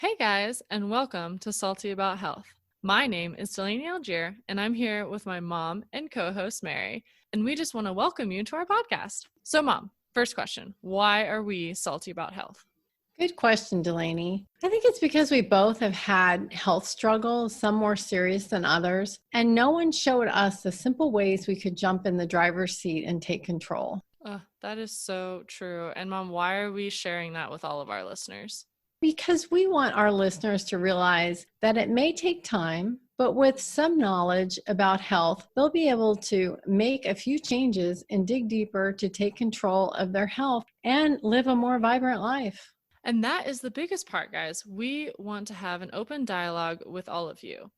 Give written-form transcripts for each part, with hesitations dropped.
Hey guys, and welcome to Salty About Health. My name is Dalaney Algier, and I'm here with my mom and co-host Mary, and we just want to welcome you to our podcast. So mom, first question, why are we salty about health? Good question, Delaney. I think it's because we both have had health struggles, some more serious than others, and no one showed us the simple ways we could jump in the driver's seat and take control. That is so true. And mom, why are we sharing that with all of our listeners? Because we want our listeners to realize that it may take time, but with some knowledge about health, they'll be able to make a few changes and dig deeper to take control of their health and live a more vibrant life. And that is the biggest part, guys. We want to have an open dialogue with all of you.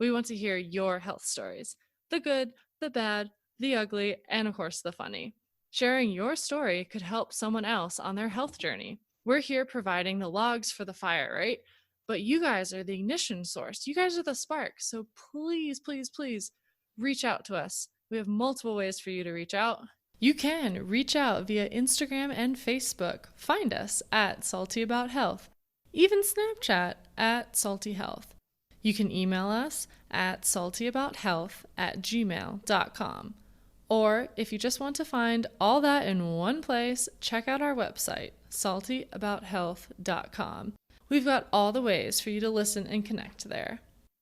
We want to hear your health stories, the good, the bad, the ugly, and of course, the funny. Sharing your story could help someone else on their health journey. We're here providing the logs for the fire, right? But you guys are the ignition source. You guys are the spark. So please, please, please reach out to us. We have multiple ways for you to reach out. You can reach out via Instagram and Facebook. Find us at Salty About Health, even Snapchat at Salty Health. You can email us at saltyabouthealth@gmail.com. Or if you just want to find all that in one place, check out our website, saltyabouthealth.com. We've got all the ways for you to listen and connect there.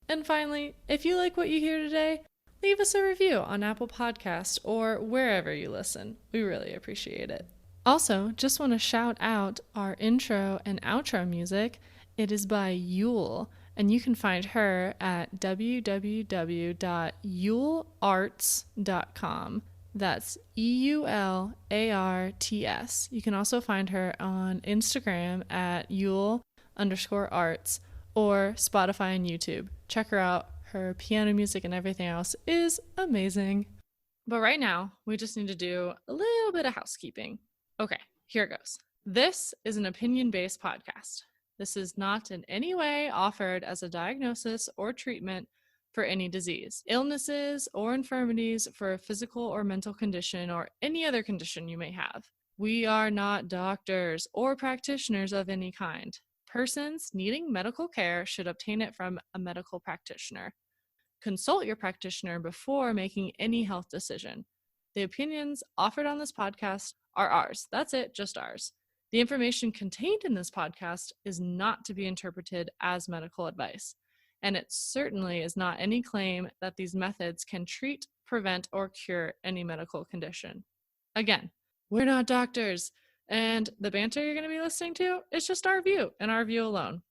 And finally, if you like what you hear today, leave us a review on Apple Podcasts or wherever you listen. We really appreciate it. Also, just want to shout out our intro and outro music. It is by Yule, and you can find her at www.yulearts.com. That's EULARTS. You can also find her on Instagram at Yule_arts or Spotify and YouTube. Check her out. Her piano music and everything else is amazing. But right now, we just need to do a little bit of housekeeping. Okay, here it goes. This is an opinion-based podcast. This is not in any way offered as a diagnosis or treatment for any disease, illnesses, or infirmities for a physical or mental condition or any other condition you may have. We are not doctors or practitioners of any kind. Persons needing medical care should obtain it from a medical practitioner. Consult your practitioner before making any health decision. The opinions offered on this podcast are ours. That's it, just ours. The information contained in this podcast is not to be interpreted as medical advice, and it certainly is not any claim that these methods can treat, prevent, or cure any medical condition. Again, we're not doctors, and the banter you're going to be listening to is just our view and our view alone.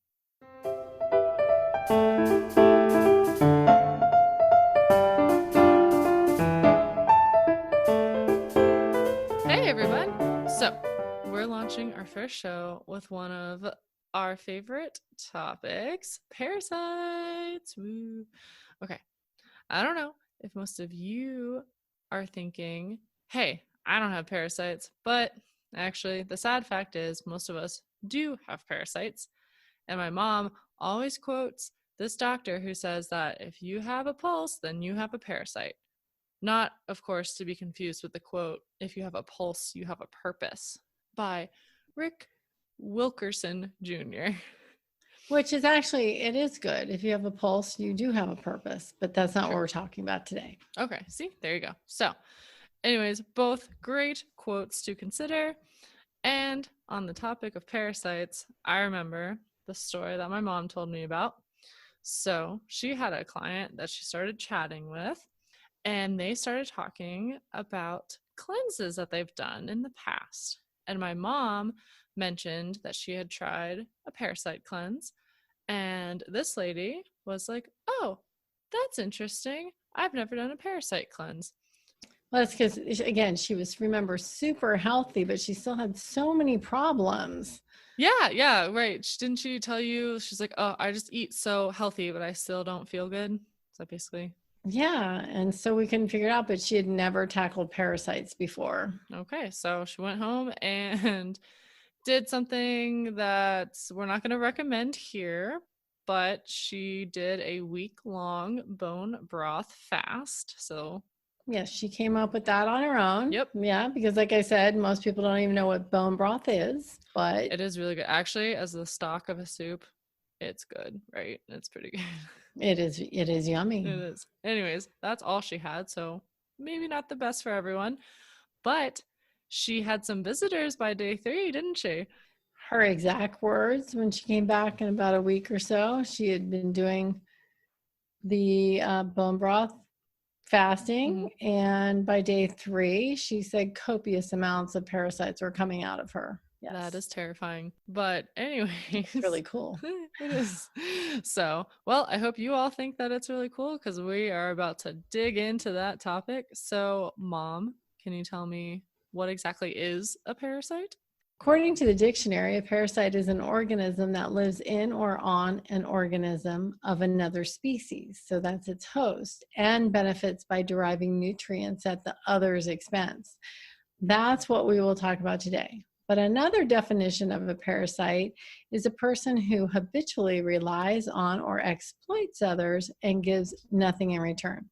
Hey everyone! So, we're launching our first show with one of our favorite topics, parasites. Woo. Okay, I don't know if most of you are thinking, hey, I don't have parasites, but actually the sad fact is most of us do have parasites. And my mom always quotes this doctor who says that if you have a pulse, then you have a parasite. Not, of course, to be confused with the quote, if you have a pulse, you have a purpose, by Rick Wilkerson Jr. Which is actually, it is good. If you have a pulse, you do have a purpose, but that's not what we're talking about today. Okay, see, there you go. So, anyways, both great quotes to consider. And on the topic of parasites, I remember the story that my mom told me about. So, she had a client that she started chatting with, and they started talking about cleanses that they've done in the past. And my mom mentioned that she had tried a parasite cleanse. And this lady was like, oh, that's interesting. I've never done a parasite cleanse. Well, that's because, again, she was, remember, super healthy, but she still had so many problems. Yeah, right. Didn't she tell you? She's like, oh, I just eat so healthy, but I still don't feel good. Is that basically? Yeah, and so we couldn't figure it out, but she had never tackled parasites before. Okay, so she went home and did something that we're not going to recommend here, but she did a week-long bone broth fast. So yes, she came up with that on her own. Yep. Yeah, because like I said, most people don't even know what bone broth is, but it is really good. Actually, as the stock of a soup, it's good, right? It's pretty good. It is yummy. It is. Anyways, that's all she had. So maybe not the best for everyone, but she had some visitors by day 3, didn't she? Her exact words when she came back in about a week or so, she had been doing the bone broth fasting, and by day 3, she said copious amounts of parasites were coming out of her. Yes. That is terrifying. But anyways, it's really cool. It is. So, well, I hope you all think that it's really cool because we are about to dig into that topic. So, Mom, can you tell me what exactly is a parasite? According to the dictionary, a parasite is an organism that lives in or on an organism of another species. So that's its host, and benefits by deriving nutrients at the other's expense. That's what we will talk about today. But another definition of a parasite is a person who habitually relies on or exploits others and gives nothing in return.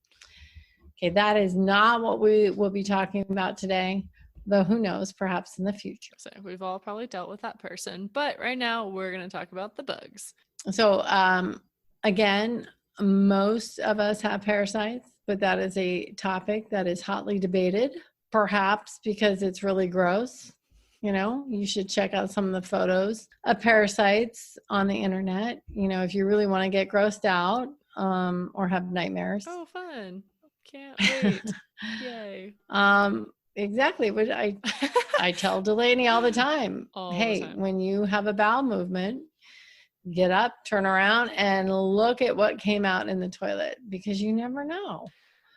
Okay, that is not what we will be talking about today, though who knows, perhaps in the future. So we've all probably dealt with that person, but right now we're going to talk about the bugs. So again, most of us have parasites, but that is a topic that is hotly debated, perhaps because it's really gross. You know, you should check out some of the photos of parasites on the internet, you know, if you really want to get grossed out or have nightmares. Oh, fun. Can't wait. Yay. Exactly. But I tell Dalaney all the time, when you have a bowel movement, get up, turn around, and look at what came out in the toilet, because you never know.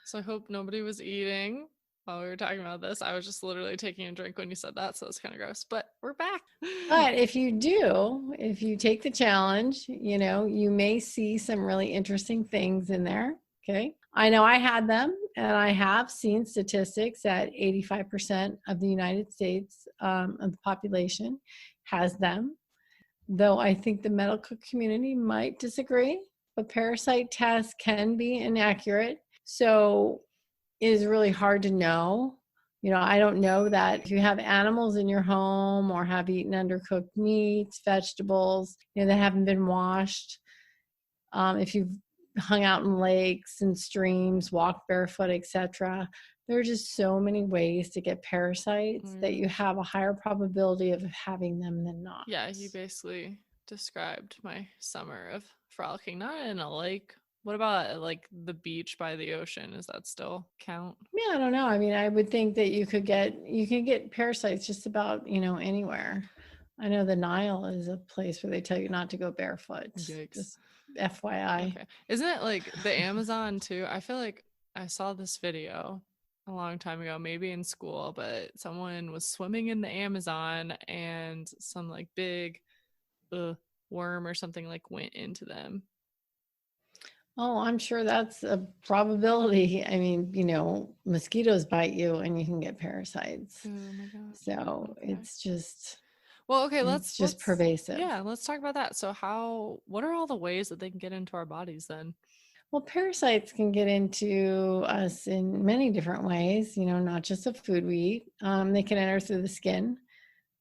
So I hope nobody was eating while we were talking about this. I was just literally taking a drink when you said that, so it's kind of gross, but we're back. But if you take the challenge, you know, you may see some really interesting things in there. Okay. I know I had them, and I have seen statistics that 85% of the United States of the population has them, though I think the medical community might disagree. But parasite tests can be inaccurate, so it is really hard to know. You know, I don't know that if you have animals in your home or have eaten undercooked meats, vegetables, you know, that haven't been washed, if you've hung out in lakes and streams, walked barefoot, etc. There are just so many ways to get parasites that you have a higher probability of having them than not. Yeah, you basically described my summer of frolicking, not in a lake. What about like the beach by the ocean? Does that still count? Yeah, I don't know. I mean, I would think that you can get parasites just about, you know, anywhere. I know the Nile is a place where they tell you not to go barefoot. Yikes. Just FYI. Okay. Isn't it like the Amazon too? I feel like I saw this video a long time ago, maybe in school, but someone was swimming in the Amazon and some like big worm or something like went into them. Oh, I'm sure that's a probability. I mean, you know, mosquitoes bite you and you can get parasites. Oh my god. So Okay. it's just let's pervasive. Yeah, let's talk about that. So what are all the ways that they can get into our bodies then? Well, parasites can get into us in many different ways, you know, not just the food we eat. They can enter through the skin,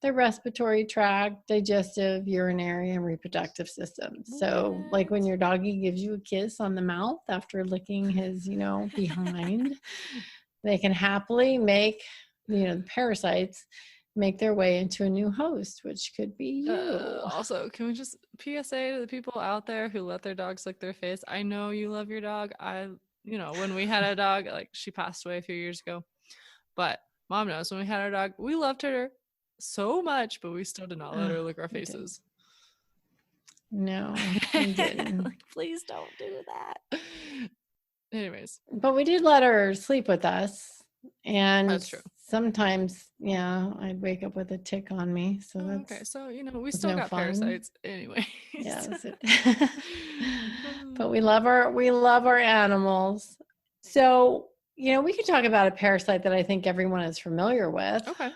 the respiratory tract, digestive, urinary, and reproductive systems. So like when your doggy gives you a kiss on the mouth after licking his, you know, behind, they can happily make, you know, the parasites make their way into a new host, which could be you. Also, can we just PSA to the people out there who let their dogs lick their face? I know you love your dog. When we had a dog, like she passed away a few years ago, but Mom knows when we had our dog, we loved her so much, but we still did not let her lick our faces. No, we didn't. Like, please don't do that. Anyways, but we did let her sleep with us, and that's true. Sometimes, yeah, I'd wake up with a tick on me. So that's okay. So we still got parasites anyway. Yes. But we love our animals. So we could talk about a parasite that I think everyone is familiar with. Okay.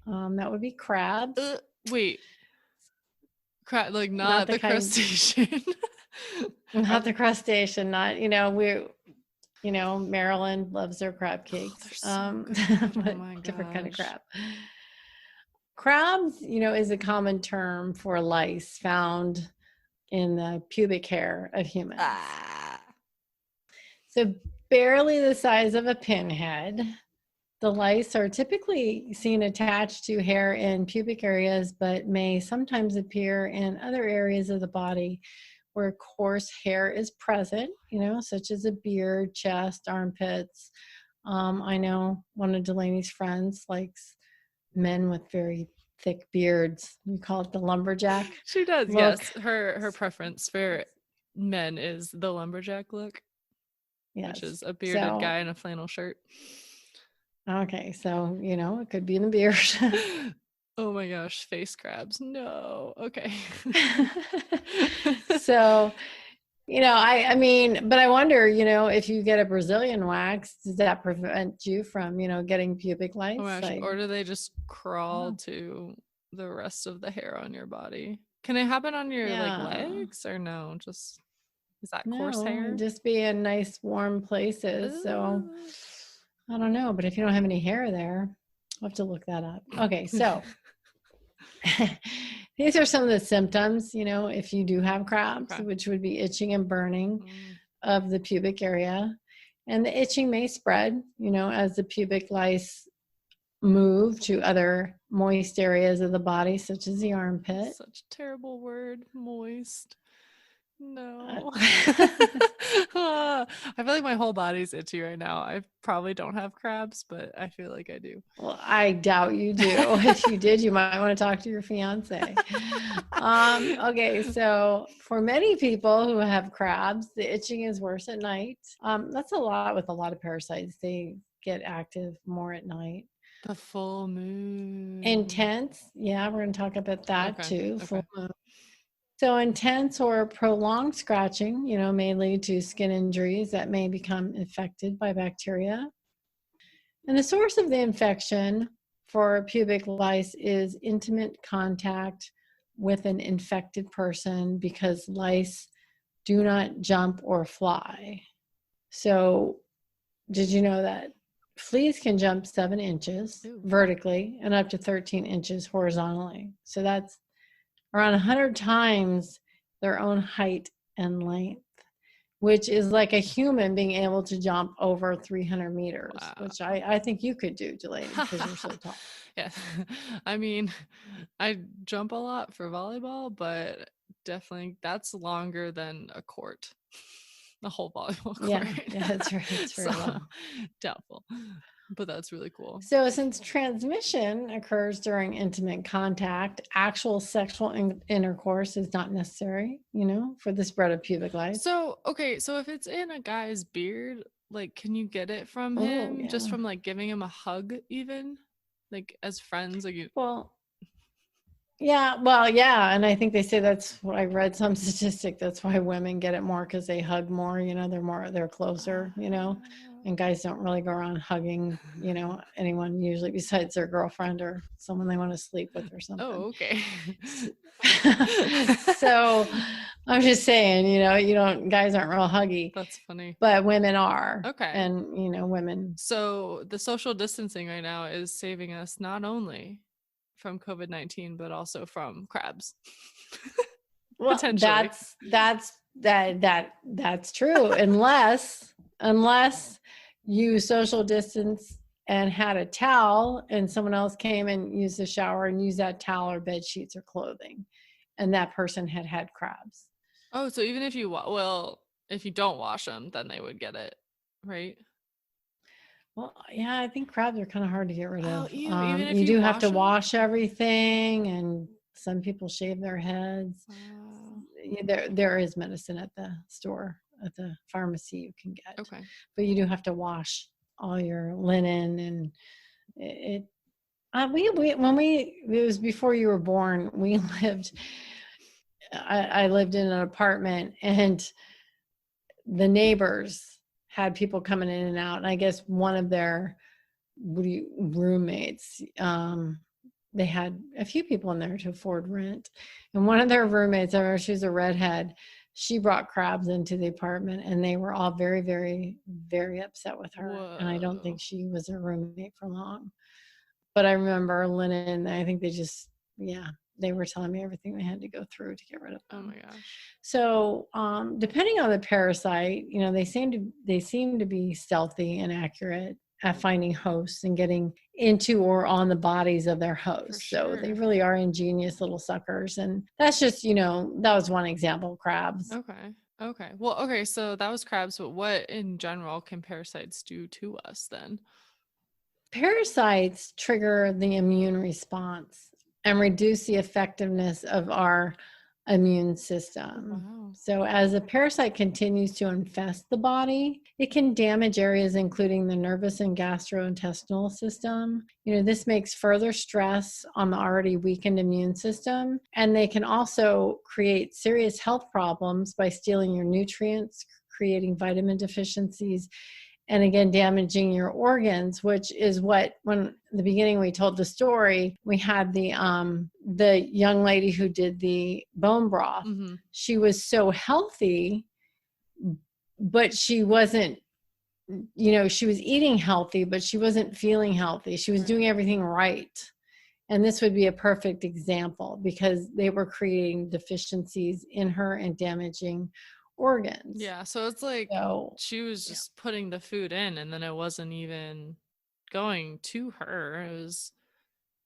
That would be crabs. Wait. Like not the crustacean. Not the crustacean. Not Maryland loves their crab cakes. So but different kind of crab. Crabs, is a common term for lice found in the pubic hair of humans. Ah. So barely the size of a pinhead. The lice are typically seen attached to hair in pubic areas, but may sometimes appear in other areas of the body where coarse hair is present, such as a beard, chest, armpits. I know one of Dalaney's friends likes men with very thick beards. You call it the lumberjack. She does, look. yes. Her preference for men is the lumberjack look, which is a bearded guy in a flannel shirt. Okay, so, it could be in the beard. Oh my gosh, face crabs. No. Okay. So, I mean, but I wonder, if you get a Brazilian wax, does that prevent you from, getting pubic lice? Oh my gosh, or do they just crawl to the rest of the hair on your body? Can it happen on your legs or no? Just is that coarse hair? Just be in nice warm places. So I don't know, but if you don't have any hair there, I'll have to look that up. Okay, so these are some of the symptoms, if you do have crabs, which would be itching and burning of the pubic area. And the itching may spread, as the pubic lice move to other moist areas of the body, such as the armpit. Such a terrible word, moist. No. I feel like my whole body's itchy right now. I probably don't have crabs, but I feel like I do. Well, I doubt you do. If you did, you might want to talk to your fiance. Okay, so for many people who have crabs, the itching is worse at night. That's a lot with a lot of parasites. They get active more at night. The full moon. Intense. Yeah, we're going to talk about that too. Full moon. So intense or prolonged scratching, may lead to skin injuries that may become infected by bacteria. And the source of the infection for pubic lice is intimate contact with an infected person, because lice do not jump or fly. So did you know that fleas can jump 7 inches vertically and up to 13 inches horizontally? So that's around 100 times their own height and length, which is like a human being able to jump over 300 meters, which I think you could do, Dalaney, because you're so tall. Yeah. I mean, I jump a lot for volleyball, but definitely that's longer than a court. The whole volleyball court. Yeah, that's right. It's very long. Doubtful. But that's really cool. So since transmission occurs during intimate contact, actual sexual intercourse is not necessary, for the spread of pubic lice. So, okay, so if it's in a guy's beard, like, can you get it from him just from like giving him a hug, even like as friends? Like, yeah, and I think they say that's what I read some statistic. That's why women get it more, because they hug more. They're closer. And guys don't really go around hugging, anyone usually besides their girlfriend or someone they want to sleep with or something. Oh, okay. So I'm just saying, guys aren't real huggy. That's funny. But women are. Okay. And, women. So the social distancing right now is saving us not only from COVID-19, but also from crabs. Well, potentially. That's true. Unless you social distance and had a towel and someone else came and used the shower and used that towel or bed sheets or clothing, and that person had crabs. Oh, so even if if you don't wash them, then they would get it, right? Well, yeah, I think crabs are kind of hard to get rid of. Even if you do have to wash everything, and some people shave their heads. There is medicine at the store, at the pharmacy you can get. Okay. But you do have to wash all your linen, and it was before you were born, I lived in an apartment, and the neighbors had people coming in and out. And I guess one of their roommates, they had a few people in there to afford rent. And one of their roommates, I remember, she was a redhead, she brought crabs into the apartment, and they were all very, very, very upset with her. Whoa. And I don't think she was a roommate for long. But I remember linen, I think they just, they were telling me everything they had to go through to get rid of Oh them. my gosh. So, depending on the parasite, they seem to be stealthy and accurate at finding hosts and getting into or on the bodies of their hosts. So they sure. really are ingenious little suckers. And that's just, that was one example, crabs. Okay. Okay. Well, okay, so that was crabs, but what in general can parasites do to us then? Parasites trigger the immune response and reduce the effectiveness of our immune system. Wow. So, as a parasite continues to infest the body, it can damage areas including the nervous and gastrointestinal system. This makes further stress on the already weakened immune system, and they can also create serious health problems by stealing your nutrients, creating vitamin deficiencies, and again damaging your organs, which is what, when at the beginning we told the story, we had the young lady who did the bone broth. Mm-hmm. She was so healthy, but she wasn't, she was eating healthy, but she wasn't feeling healthy. She was doing everything right. And this would be a perfect example because they were creating deficiencies in her and damaging organs. Yeah, so it's like she was just putting the food in and then it wasn't even going to her. It was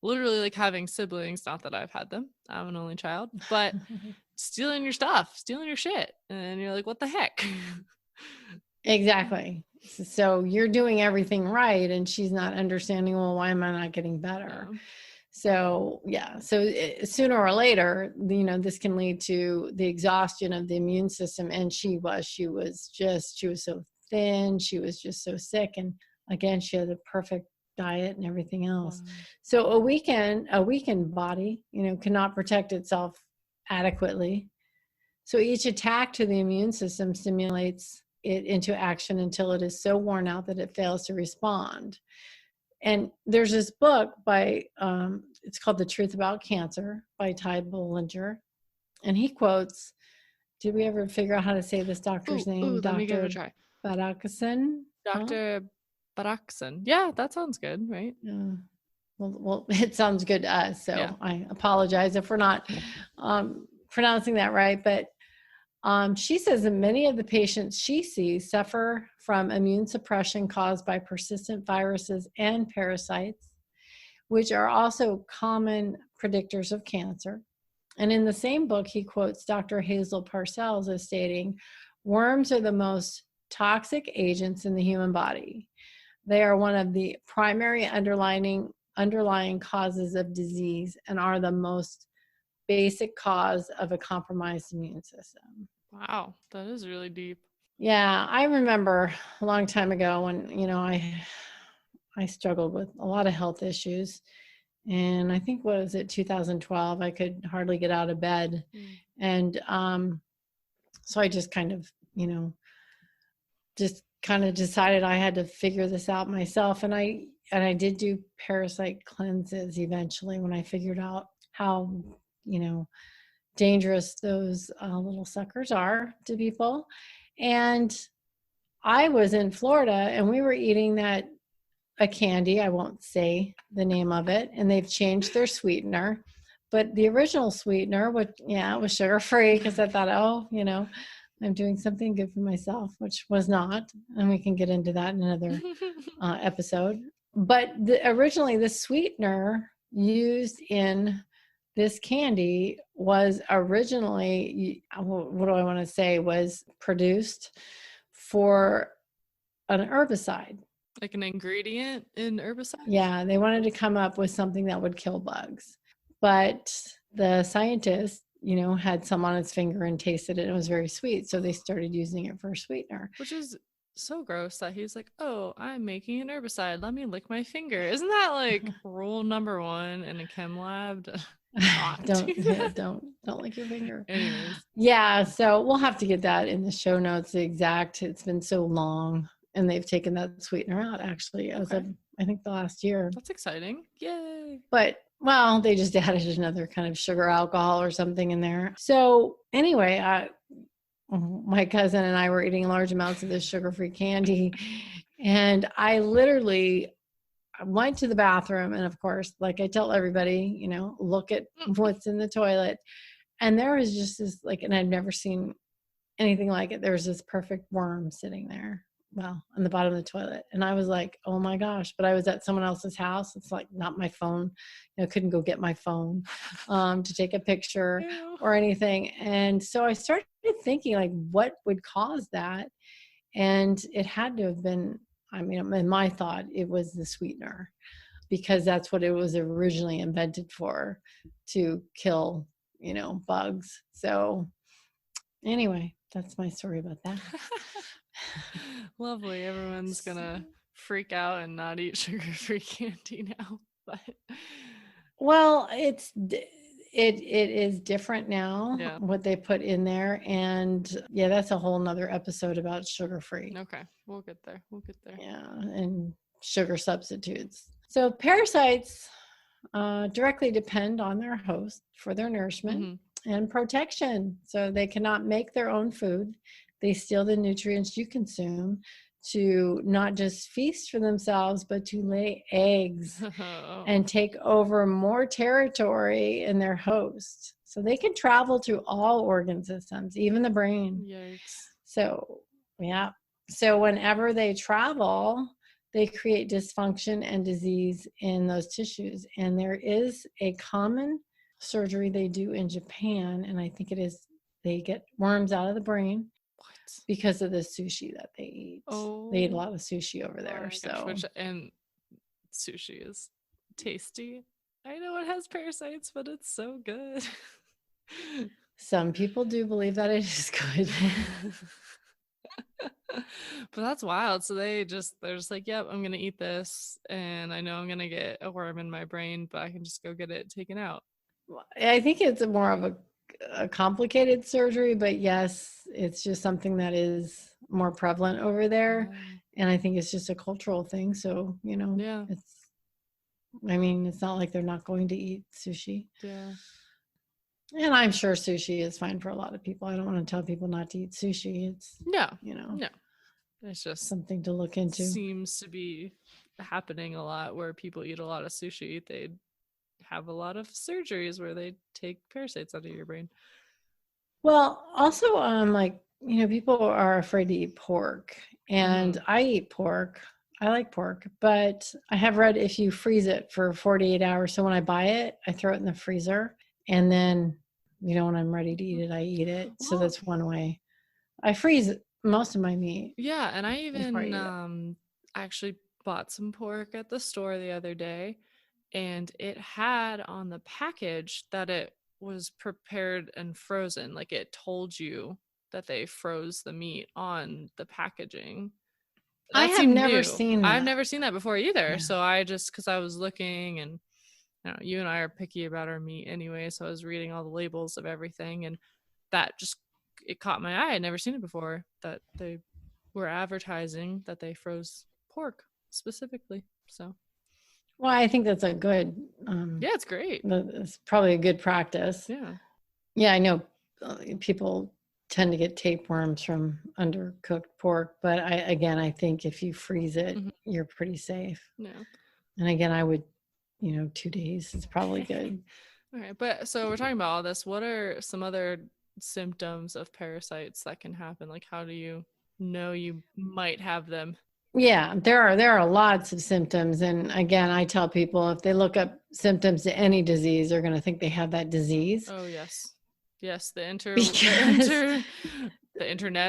literally like having siblings, not that I've had them. I'm an only child, but stealing your stuff, stealing your shit. And you're like, what the heck? Exactly. So you're doing everything right and she's not understanding, well, why am I not getting better? Yeah. So, so sooner or later, this can lead to the exhaustion of the immune system. And she was so thin. She was just so sick. And again, she had a perfect diet and everything else. Wow. So a weakened body, cannot protect itself adequately. So each attack to the immune system stimulates it into action until it is so worn out that it fails to respond. And there's this book by, it's called The Truth About Cancer by Ty Bollinger. And he quotes, did we ever figure out how to say this doctor's name? Let me give it a try. Barackson? Dr. Barackson. Yeah, that sounds good, right? Well, it sounds good to us. So I apologize if we're not pronouncing that right. But she says that many of the patients she sees suffer from immune suppression caused by persistent viruses and parasites, which are also common predictors of cancer. And in the same book, he quotes Dr. Hazel Parcells as stating, worms are the most toxic agents in the human body. They are one of the primary underlying causes of disease and are the most basic cause of a compromised immune system. Wow, that is really deep. Yeah, I remember a long time ago when, I struggled with a lot of health issues. And I think, what was it, 2012, I could hardly get out of bed. And so I just kind of, decided I had to figure this out myself. And I did do parasite cleanses eventually when I figured out how, dangerous those little suckers are to people. And I was in Florida and we were eating a candy, I won't say the name of it, and they've changed their sweetener. But the original sweetener, it was sugar-free because I thought, I'm doing something good for myself, which was not. And we can get into that in another episode. But originally, the sweetener used in this candy was originally, what do I want to say, was produced for an herbicide. Like an ingredient in herbicide? Yeah, they wanted to come up with something that would kill bugs. But the scientist, had some on its finger and tasted it and it was very sweet. So they started using it for a sweetener. Which is so gross that he's like, oh, I'm making an herbicide. Let me lick my finger. Isn't that like rule number 1 in a chem lab? Don't lick your finger. Anyways. Yeah, so we'll have to get that in the show notes, it's been so long. And they've taken that sweetener out actually as of, I think, the last year. That's exciting. Yay. But, well, they just added another kind of sugar alcohol or something in there. So anyway, my cousin and I were eating large amounts of this sugar-free candy. And I literally I went to the bathroom, and of course, like I tell everybody, look at what's in the toilet. And there was just this and I've never seen anything like it. There was this perfect worm sitting there, well, on the bottom of the toilet. And I was like, oh my gosh, but I was at someone else's house. It's like not my phone. Couldn't go get my phone to take a picture or anything. And so I started thinking like, what would cause that? And it had to have been, in my thought, it was the sweetener, because that's what it was originally invented for, to kill, bugs. So anyway, that's my story about that. Lovely. Everyone's gonna freak out and not eat sugar-free candy now. But well, it is different now, yeah, what they put in there. And yeah, that's a whole nother episode about sugar-free. okay, we'll get there. Yeah, and sugar substitutes. So parasites directly depend on their host for their nourishment and protection. So they cannot make their own food. They steal the nutrients you consume to not just feast for themselves, but to lay eggs and take over more territory in their host. So they can travel to all organ systems, even the brain. Yikes. So, yeah. So whenever they travel, they create dysfunction and disease in those tissues. And there is a common surgery they do in Japan, and I think it is, they get worms out of the brain. What? Because of the sushi that they eat. Oh, they eat a lot of sushi over there. And sushi is tasty. I know it has parasites, but it's so good. Some people do believe that it is good. But that's wild. So they're just like, yep, I'm gonna eat this, and I know I'm gonna get a worm in my brain, but I can just go get it taken out. I think it's more of a complicated surgery, but yes, it's just something that is more prevalent over there. And I think it's just a cultural thing. So, yeah, it's not like they're not going to eat sushi. Yeah. And I'm sure sushi is fine for a lot of people. I don't want to tell people not to eat sushi. It's no. It's just something to look into. Seems to be happening a lot where people eat a lot of sushi. They have a lot of surgeries where they take parasites out of your brain. Well, also, people are afraid to eat pork, and I eat pork. I like pork, but I have read if you freeze it for 48 hours. So when I buy it, I throw it in the freezer, and then, when I'm ready to eat it, I eat it. So that's one way. I freeze most of my meat. Yeah, and I even actually bought some pork at the store the other day, and it had on the package that it was prepared and frozen. Like, it told you that they froze the meat on the packaging. I have never seen that. I've never seen that before either. Yeah. So I just, because I was looking, and you and I are picky about our meat anyway, so I was reading all the labels of everything, and that just, it caught my eye. I'd never seen it before, that they were advertising that they froze pork specifically. So, well, I think that's a good. Yeah, it's great. It's probably a good practice. Yeah. Yeah, I know people tend to get tapeworms from undercooked pork, but I think if you freeze it, you're pretty safe. Yeah. And again, I would, 2 days is probably good. All right, but so we're talking about all this. What are some other symptoms of parasites that can happen? Like, how do you know you might have them? Yeah, there are lots of symptoms. And again, I tell people if they look up symptoms to any disease, they're going to think they have that disease. Oh, yes. Yes, the internet.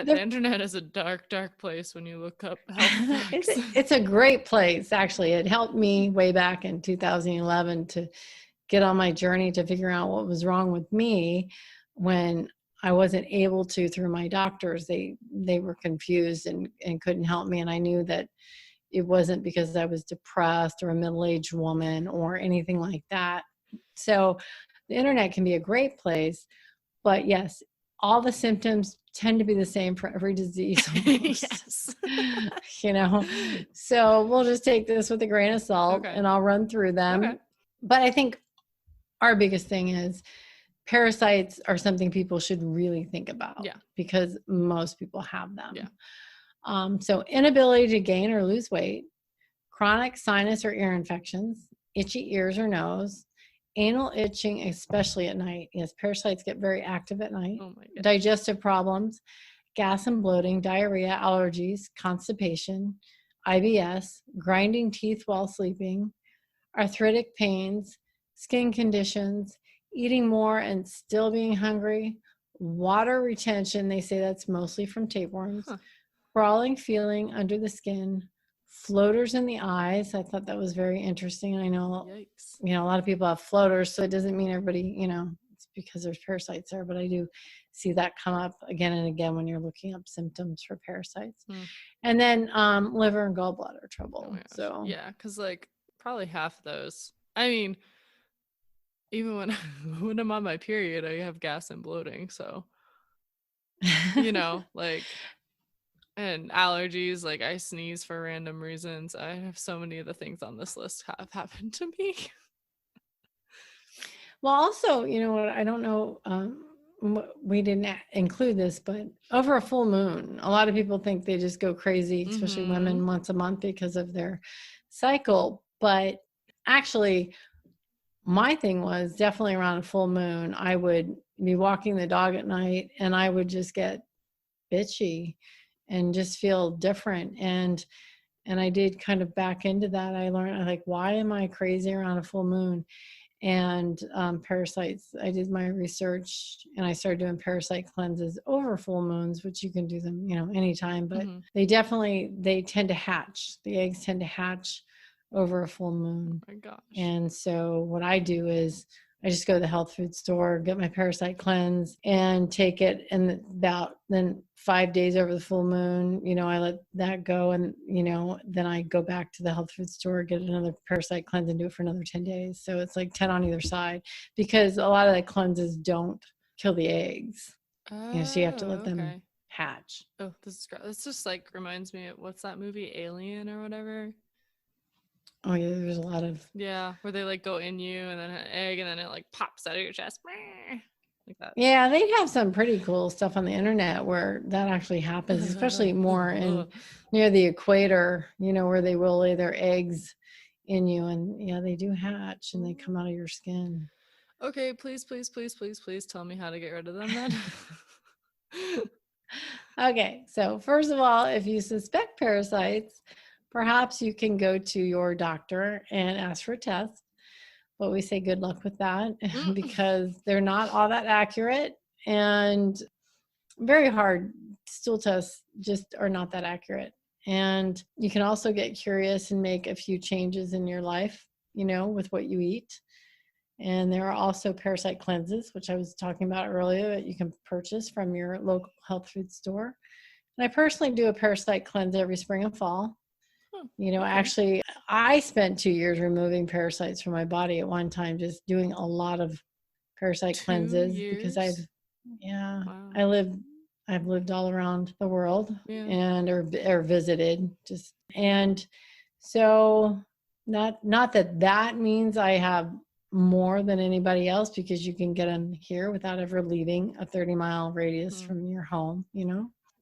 The internet is a dark, dark place when you look up health facts. It's a great place, actually. It helped me way back in 2011 to get on my journey to figure out what was wrong with me when I wasn't able to through my doctors. They were confused and couldn't help me. And I knew that it wasn't because I was depressed or a middle-aged woman or anything like that. So the internet can be a great place, but yes, all the symptoms tend to be the same for every disease. Yes. So we'll just take this with a grain of salt, and I'll run through them. Okay. But I think our biggest thing is parasites are something people should really think about. Yeah. Because most people have them. Yeah. So inability to gain or lose weight, chronic sinus or ear infections, itchy ears or nose, anal itching, especially at night. Yes, parasites get very active at night. Oh my goodness. Digestive problems, gas and bloating, diarrhea, allergies, constipation, IBS, grinding teeth while sleeping, arthritic pains, skin conditions, eating more and still being hungry, water retention. They say that's mostly from tapeworms, crawling feeling under the skin, floaters in the eyes. I thought that was very interesting. I know, Yikes. a lot of people have floaters, so it doesn't mean everybody, it's because there's parasites there, but I do see that come up again and again when you're looking up symptoms for parasites. And then liver and gallbladder trouble. Oh so yeah, because like probably half of those. I mean, even when I'm on my period, I have gas and bloating. So, like, and allergies, like I sneeze for random reasons. I have so many of the things on this list have happened to me. Well, also, what, I don't know, we didn't include this, but over a full moon, a lot of people think they just go crazy, especially women, once a month because of their cycle. But actually, my thing was definitely around a full moon, I would be walking the dog at night and I would just get bitchy and just feel different. And I did kind of back into that. I learned, like, why am I crazy around a full moon? And parasites, I did my research and I started doing parasite cleanses over full moons, which you can do them, anytime, but they tend to hatch. The eggs tend to hatch over a full moon. Oh my gosh. And so what I do is I just go to the health food store, get my parasite cleanse and take it. And then 5 days over the full moon, I let that go. And, then I go back to the health food store, get another parasite cleanse and do it for another 10 days. So it's like 10 on either side because a lot of the cleanses don't kill the eggs. So you have to let them hatch. Oh, this just like reminds me of, what's that movie, Alien or whatever? Oh yeah, there's a lot of where they like go in you and then an egg and then it like pops out of your chest like that. Yeah, they have some pretty cool stuff on the internet where that actually happens, especially more near the equator, where they will lay their eggs in you, and they do hatch and they come out of your skin. Okay, please tell me how to get rid of them then. Okay, so first of all, if you suspect parasites, perhaps you can go to your doctor and ask for a test. But we say good luck with that because they're not all that accurate and very hard. Stool tests just are not that accurate. And you can also get curious and make a few changes in your life, with what you eat. And there are also parasite cleanses, which I was talking about earlier, that you can purchase from your local health food store. And I personally do a parasite cleanse every spring and fall. Actually, I spent 2 years removing parasites from my body at one time, just doing a lot of parasite cleanses because I've lived all around the world and or visited and so not that means I have more than anybody else because you can get them here without ever leaving a 30-mile radius from your home,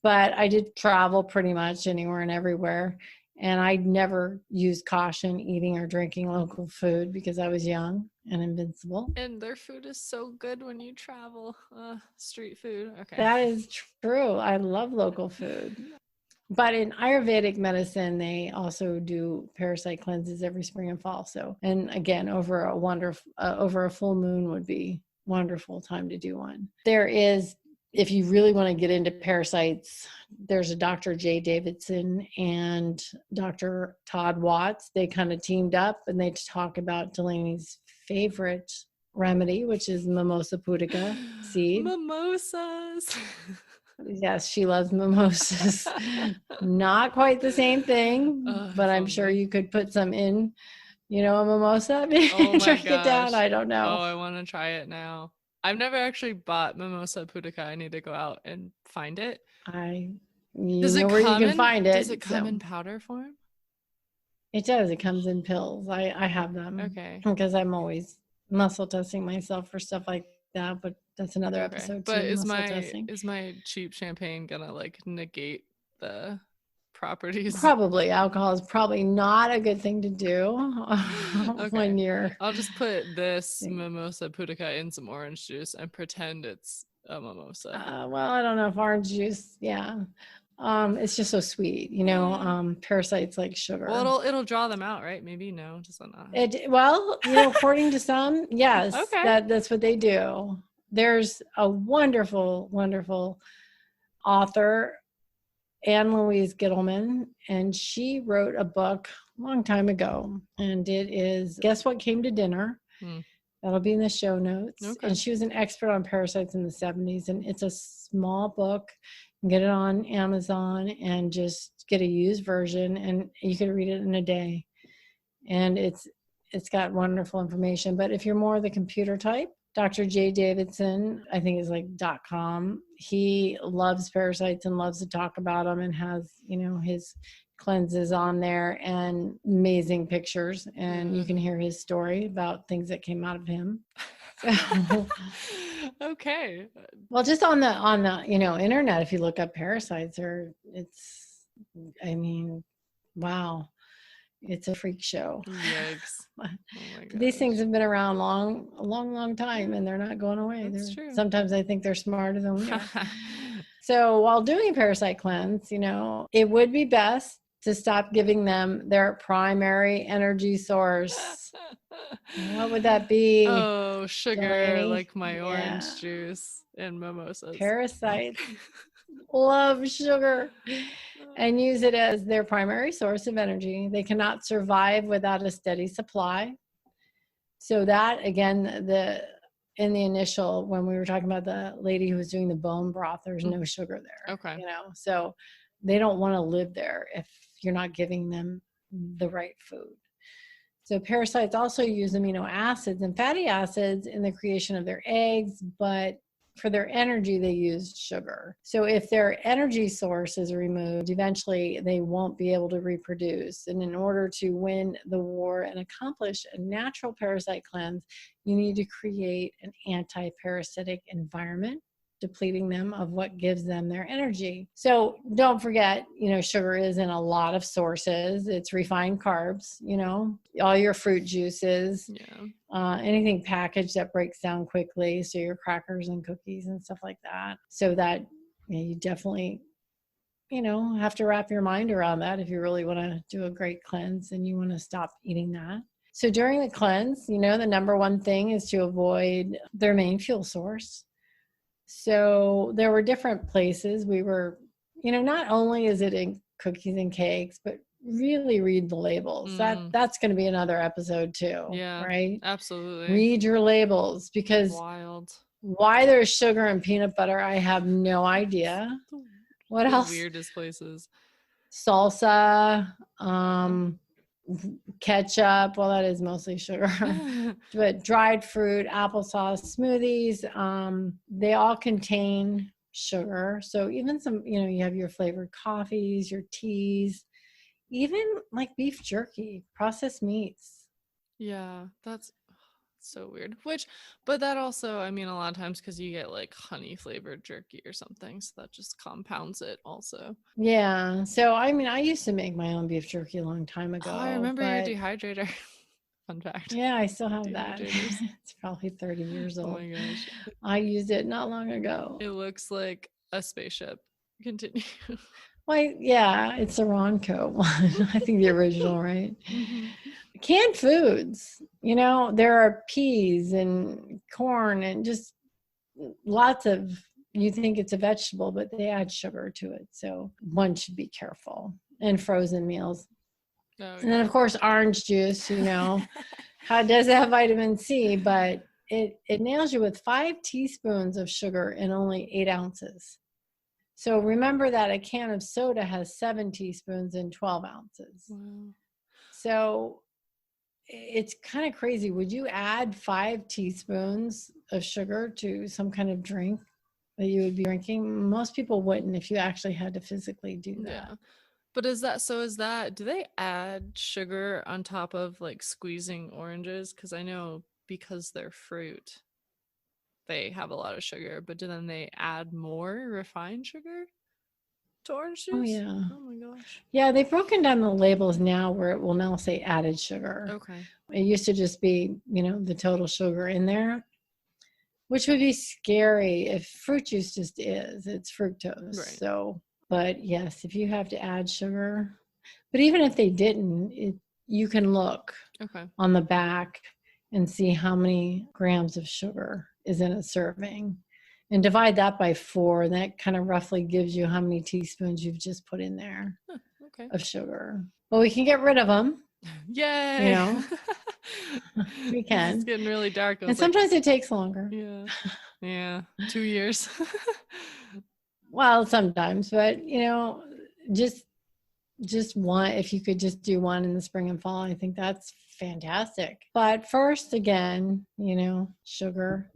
but I did travel pretty much anywhere and everywhere. And I never used caution eating or drinking local food because I was young and invincible. And their food is so good when you travel. Street food. Okay. That is true. I love local food. But in Ayurvedic medicine, they also do parasite cleanses every spring and fall. So, and again, over a full moon would be wonderful time to do one. There is, if you really want to get into parasites, there's a Dr. Jay Davidson and Dr. Todd Watts. They kind of teamed up and they talk about Dalaney's favorite remedy, which is mimosa pudica seed. Mimosas. Yes, she loves mimosas. Not quite the same thing, but I'm sure you could put some in, a mimosa. Drink it down. I don't know. Oh, I want to try it now. I've never actually bought mimosa pudica. I need to go out and find it. Does it come in powder form? It does. It comes in pills. I have them. Okay. Because I'm always muscle testing myself for stuff like that, but that's another episode too. But is my cheap champagne gonna like negate the properties. Probably alcohol is probably not a good thing to do Okay. when you're. I'll just put this mimosa pudica in some orange juice and pretend it's a mimosa. Well, I don't know if orange juice, yeah. It's just so sweet, parasites like sugar. Well, it'll draw them out, right? Maybe no, just not. Well, according to some, yes, Okay. that's what they do. There's a wonderful, wonderful author, Anne Louise Gittleman, and she wrote a book a long time ago, and it is Guess What Came to Dinner? That'll be in the show notes. Okay. And she was an expert on parasites in the 70s, and it's a small book. You can get it on Amazon and just get a used version, and you can read it in a day. And it's got wonderful information. But if you're more the computer type, Dr. Jay Davidson, I think is like .com. He loves parasites and loves to talk about them, and has, his cleanses on there and amazing pictures. And you can hear his story about things that came out of him. So, okay. Well, just on the internet, if you look up parasites, wow. It's a freak show. Yikes. Oh These things have been around a long time, and they're not going away. That's true. Sometimes I think they're smarter than we are. So while doing a parasite cleanse, it would be best to stop giving them their primary energy source. What would that be? Oh, sugar, Dalaney? like my orange juice and mimosas. Parasites love sugar and use it as their primary source of energy. They cannot survive without a steady supply. So that, again, in the initial, when we were talking about the lady who was doing the bone broth, there's no sugar there. Okay. So they don't want to live there if you're not giving them the right food. So parasites also use amino acids and fatty acids in the creation of their eggs, but for their energy, they use sugar. So if their energy source is removed, eventually they won't be able to reproduce. And in order to win the war and accomplish a natural parasite cleanse, you need to create an anti-parasitic environment, depleting them of what gives them their energy. So don't forget, sugar is in a lot of sources. It's refined carbs, all your fruit juices, anything packaged that breaks down quickly. So your crackers and cookies and stuff like that. So that you definitely, have to wrap your mind around that if you really want to do a great cleanse and you want to stop eating that. So during the cleanse, the number one thing is to avoid their main fuel source. So there were different places we were, not only is it in cookies and cakes, but really read the labels. That's going to be another episode too. Yeah, right? Absolutely. Read your labels, because why there's sugar and peanut butter, I have no idea. What else? Weirdest places. Salsa, ketchup, well, that is mostly sugar. But dried fruit, applesauce, smoothies, they all contain sugar. So even some, you have your flavored coffees, your teas, even like beef jerky, processed meats. Yeah, that's so weird. But that also, a lot of times, because you get like honey flavored jerky or something, so that just compounds it also. Yeah. So I used to make my own beef jerky a long time ago. Oh, I remember your dehydrator. Fun fact. Yeah, I still have that. It's probably 30 years old. Oh my gosh. I used it not long ago. It looks like a spaceship. Continue. Well, yeah, it's the Ronco one. I think the original, right? Canned foods, there are peas and corn and just lots of, you think it's a vegetable, but they add sugar to it. So one should be careful. And frozen meals. And then, of course, orange juice, how does it have vitamin C, but it nails you with 5 teaspoons of sugar in only 8 ounces. So remember that a can of soda has 7 teaspoons in 12 ounces. Wow. So it's kind of crazy. Would you add 5 teaspoons of sugar to some kind of drink that you would be drinking? Most people wouldn't if you actually had to physically do that. Yeah. But is that, do they add sugar on top of like squeezing oranges? Because I know because they're fruit, they have a lot of sugar, but then they add more refined sugar? to orange Oh, juice? yeah. Oh my gosh. Yeah, they've broken down the labels now where it will now say added sugar. Okay. It used to just be, the total sugar in there, which would be scary if fruit juice just is. It's fructose. Right. So, but yes, if you have to add sugar, but even if they didn't, you can look Okay. on the back and see how many grams of sugar is in a serving and divide that by 4. And that kind of roughly gives you how many teaspoons you've just put in there Okay. of sugar. Well, we can get rid of them. Yay! We This can. is getting really dark. And sometimes it takes longer. Yeah. 2 years. Well, sometimes, but just one, if you could just do one in the spring and fall, I think that's fantastic. But first, again, sugar.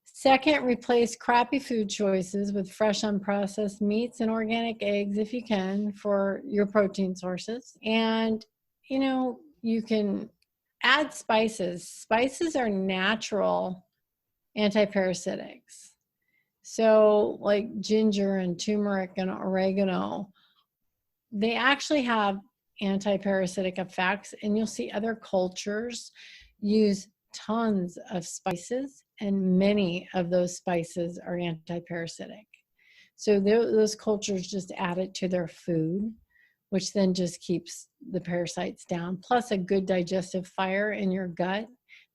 Second, replace crappy food choices with fresh unprocessed meats and organic eggs if you can for your protein sources. And you can add spices. Spices are natural antiparasitics. So like ginger and turmeric and oregano, they actually have antiparasitic effects, and you'll see other cultures use tons of spices, and many of those spices are antiparasitic. So those cultures just add it to their food, which then just keeps the parasites down. Plus a good digestive fire in your gut.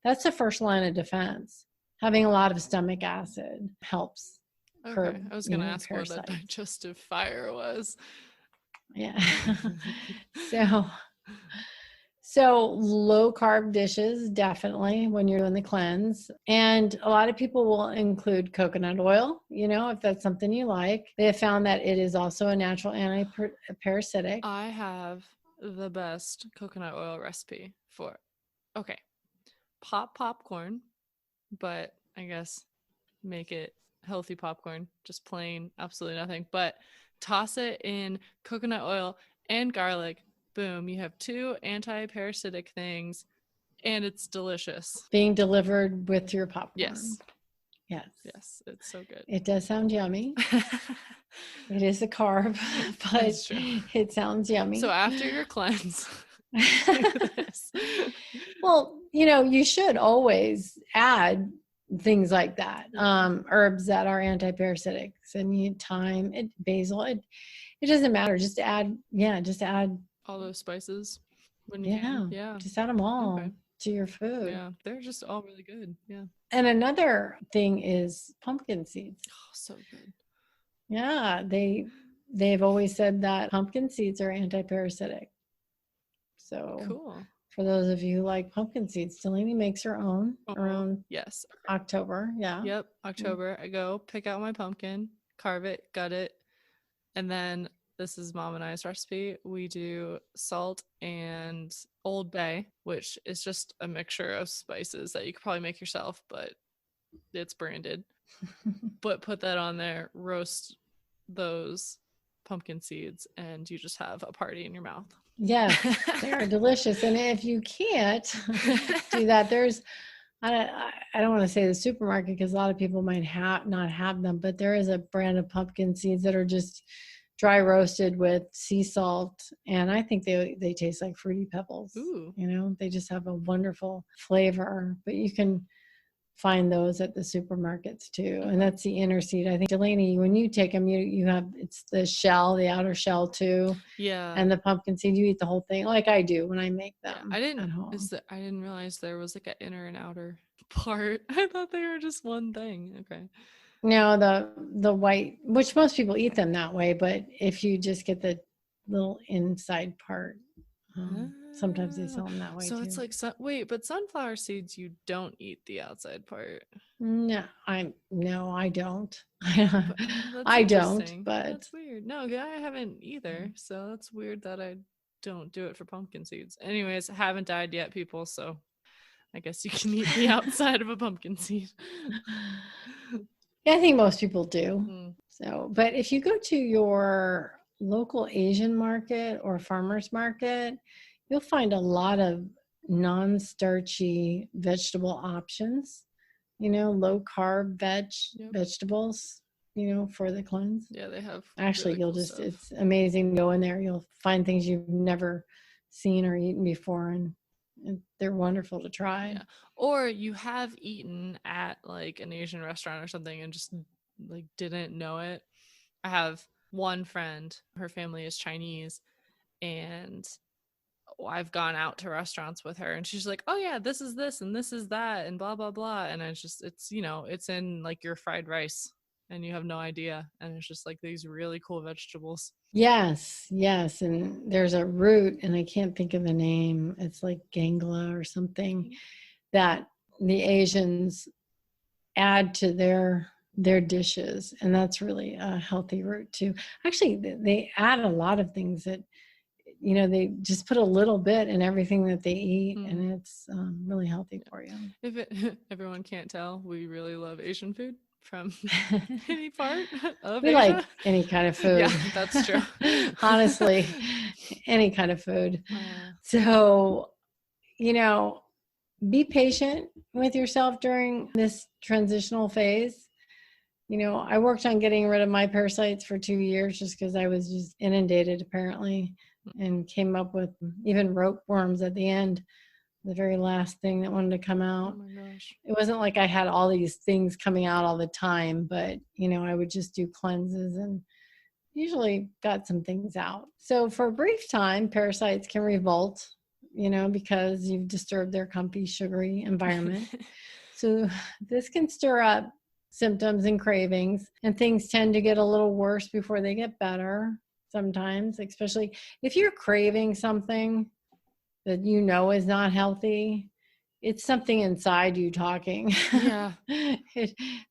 That's the first line of defense. Having a lot of stomach acid helps curb. Okay. I was going to ask parasites. what that digestive fire was. Yeah. So low carb dishes, definitely when you're doing the cleanse. And a lot of people will include coconut oil, if that's something you like. They have found that it is also a natural anti-parasitic. I have the best coconut oil recipe for, okay, popcorn, but I guess make it healthy popcorn, just plain, absolutely nothing. But toss it in coconut oil and garlic. Boom, you have 2 anti-parasitic things, and it's delicious. Being delivered with your popcorn. Yes. Yes, it's so good. It does sound yummy. It is a carb, but it sounds yummy. So after your cleanse, well, you should always add things like that. Herbs that are antiparasitics, and thyme, basil. It doesn't matter. Just add all those spices. Just add them all to your food. Yeah, they're just all really good. Yeah. And another thing is pumpkin seeds. Oh, so good. Yeah, they've always said that pumpkin seeds are antiparasitic. So cool. For those of you who like pumpkin seeds, Dalaney makes her own around yes October. Yeah. Yep, October. I go pick out my pumpkin, carve it, gut it, and then this is Mom and I's recipe. We do salt and Old Bay, which is just a mixture of spices that you could probably make yourself, but it's branded. But put that on there, roast those pumpkin seeds, and you just have a party in your mouth. Yes, they're delicious. And if you can't do that, there's, I don't want to say the supermarket because a lot of people might not have them, but there is a brand of pumpkin seeds that are just dry roasted with sea salt, and I think they taste like Fruity Pebbles. Ooh. They just have a wonderful flavor. But you can find those at the supermarkets too. And that's the inner seed. I think, Dalaney, when you take them, you have, it's the shell, the outer shell too. Yeah. And the pumpkin seed, you eat the whole thing like I do when I make them at home. I didn't realize there was like an inner and outer part. I thought they were just one thing. Okay. No, the white, which most people eat them that way, but if you just get the little inside part, sometimes they sell them that way too. So it's like, but sunflower seeds, you don't eat the outside part. No, I don't. I don't, but that's weird. No, I haven't either. So that's weird that I don't do it for pumpkin seeds. Anyways, I haven't died yet, people. So I guess you can eat the outside of a pumpkin seed. Yeah, I think most people do. So, but if you go to your local Asian market or farmer's market, you'll find a lot of non-starchy vegetable options, low carb vegetables. for the cleanse. Yeah, they have Actually, really cool stuff. it's amazing to go in there. You'll find things you've never seen or eaten before, and they're wonderful to try. Yeah. Or you have eaten at like an Asian restaurant or something and just like didn't know it. I have one friend, her family is Chinese, and I've gone out to restaurants with her and she's like, "Oh yeah, this is this and this is that and blah blah blah." And it's in like your fried rice and you have no idea, and it's just like these really cool vegetables. Yes, yes. And there's a root, and I can't think of the name. It's like gangla or something that the Asians add to their dishes, and that's really a healthy root too. Actually, they add a lot of things that they just put a little bit in everything that they eat, and it's really healthy for you. If everyone can't tell, we really love Asian food from any part of We Asia. like any kind of food. Yeah, that's true. Honestly, any kind of food. So, be patient with yourself during this transitional phase. I worked on getting rid of my parasites for 2 years just because I was just inundated apparently, and came up with even rope worms at the end, the very last thing that wanted to come out. Oh my gosh. It wasn't like I had all these things coming out all the time, but I would just do cleanses and usually got some things out. So for a brief time, parasites can revolt, because you've disturbed their comfy, sugary environment. So this can stir up symptoms and cravings, and things tend to get a little worse before they get better sometimes, especially if you're craving something that is not healthy. It's something inside you talking. Yeah.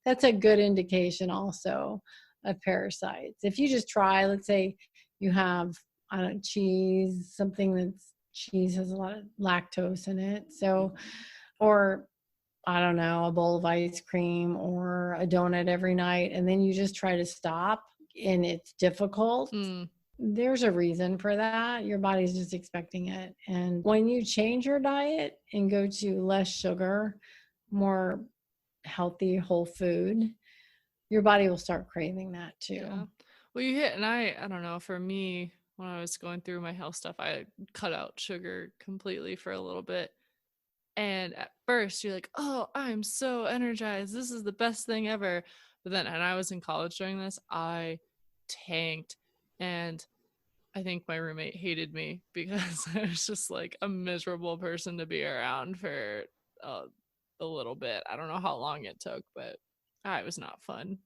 That's a good indication also of parasites. If you just try, let's say you have cheese, cheese has a lot of lactose in it. So, or I don't know, a bowl of ice cream or a donut every night, and then you just try to stop and it's difficult. There's a reason for that. Your body's just expecting it. And when you change your diet and go to less sugar, more healthy whole food, your body will start craving that too. Yeah. Well, you hit, and I don't know, for me, when I was going through my health stuff, I cut out sugar completely for a little bit. And at first you're like, "Oh, I'm so energized. This is the best thing ever." But then, and I was in college during this, I tanked. And I think my roommate hated me because I was just like a miserable person to be around for a little bit. I don't know how long it took, but it was not fun.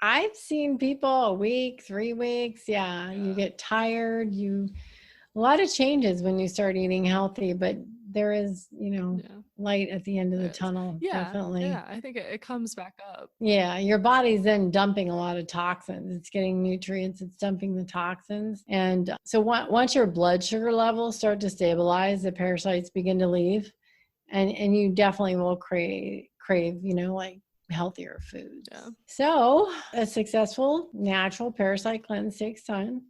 I've seen people a week, 3 weeks. Yeah, you get tired. A lot of changes when you start eating healthy, but there is, light at the end of the tunnel. Yeah, definitely. Yeah, I think it comes back up. Yeah, your body's then dumping a lot of toxins. It's getting nutrients, it's dumping the toxins. And so once your blood sugar levels start to stabilize, the parasites begin to leave. And you definitely will crave, like healthier foods. Yeah. So a successful natural parasite cleanse takes time,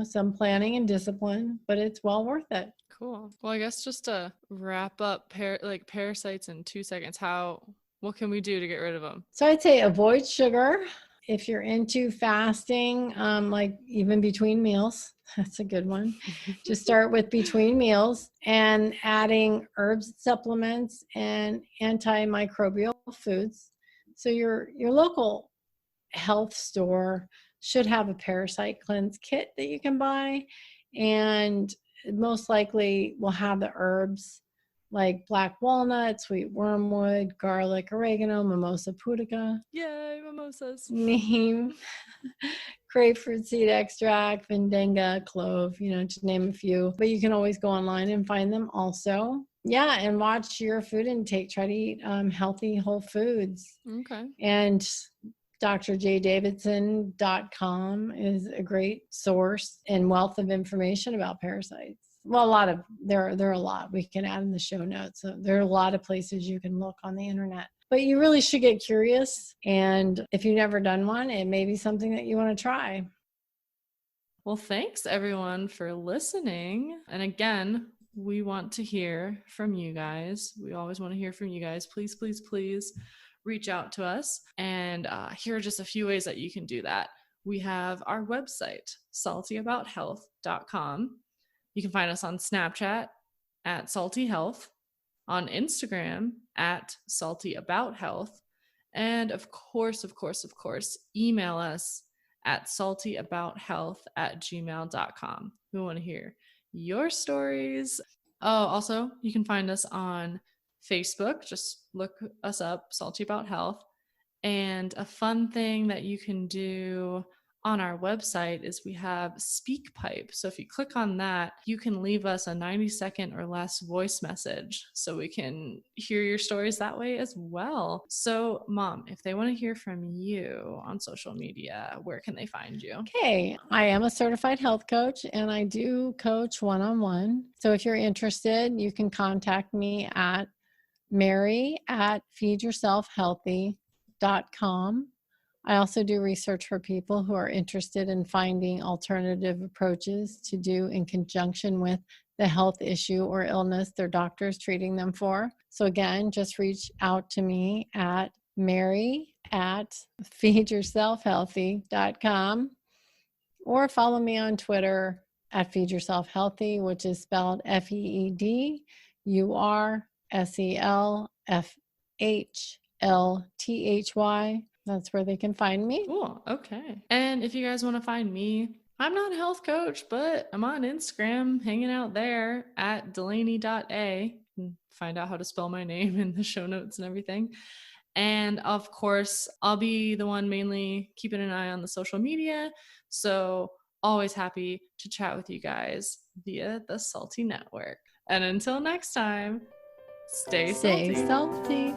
some planning and discipline, but it's well worth it. Cool. Well, I guess just to wrap up parasites in 2 seconds, what can we do to get rid of them? So I'd say avoid sugar. If you're into fasting, like even between meals, that's a good one. Just start with between meals and adding herbs, supplements, and antimicrobial foods. So your local health store should have a parasite cleanse kit that you can buy, and most likely will have the herbs like black walnut, sweet wormwood, garlic, oregano, mimosa pudica. Yay, mimosas. Neem, grapefruit seed extract, vendenga, clove, to name a few. But you can always go online and find them also. Yeah, and watch your food intake. Try to eat healthy, whole foods. Okay. And drjdavidson.com is a great source and wealth of information about parasites. Well, there are a lot we can add in the show notes. So there are a lot of places you can look on the internet. But you really should get curious. And if you've never done one, it may be something that you want to try. Well, thanks everyone for listening. And again, we want to hear from you guys. We always want to hear from you guys. Please, please, please reach out to us. And here are just a few ways that you can do that. We have our website, saltyabout.health.com. You can find us on Snapchat at Salty Health, on Instagram at saltyabout.health, and of course, email us at saltyabout.health@gmail.com. We want to hear your stories. Oh, also, you can find us on Facebook. Just look us up, Salty About Health. And a fun thing that you can do on our website is we have SpeakPipe. So if you click on that, you can leave us a 90-second or less voice message so we can hear your stories that way as well. So, Mom, if they want to hear from you on social media, where can they find you? Okay, I am a certified health coach and I do coach one-on-one. So if you're interested, you can contact me at mary@feedyourselfhealthy.com. I also do research for people who are interested in finding alternative approaches to do in conjunction with the health issue or illness their doctor is treating them for. So again, just reach out to me at mary@feedyourselfhealthy.com or follow me on Twitter at feedyourselfhealthy, which is spelled FEEDURSELFHLTHY. That's where they can find me. Cool. Okay. And if you guys want to find me, I'm not a health coach, but I'm on Instagram hanging out there at Dalaney.a. And find out how to spell my name in the show notes and everything. And of course, I'll be the one mainly keeping an eye on the social media. So always happy to chat with you guys via the Salty Network. And until next time, stay salty. Stay salty.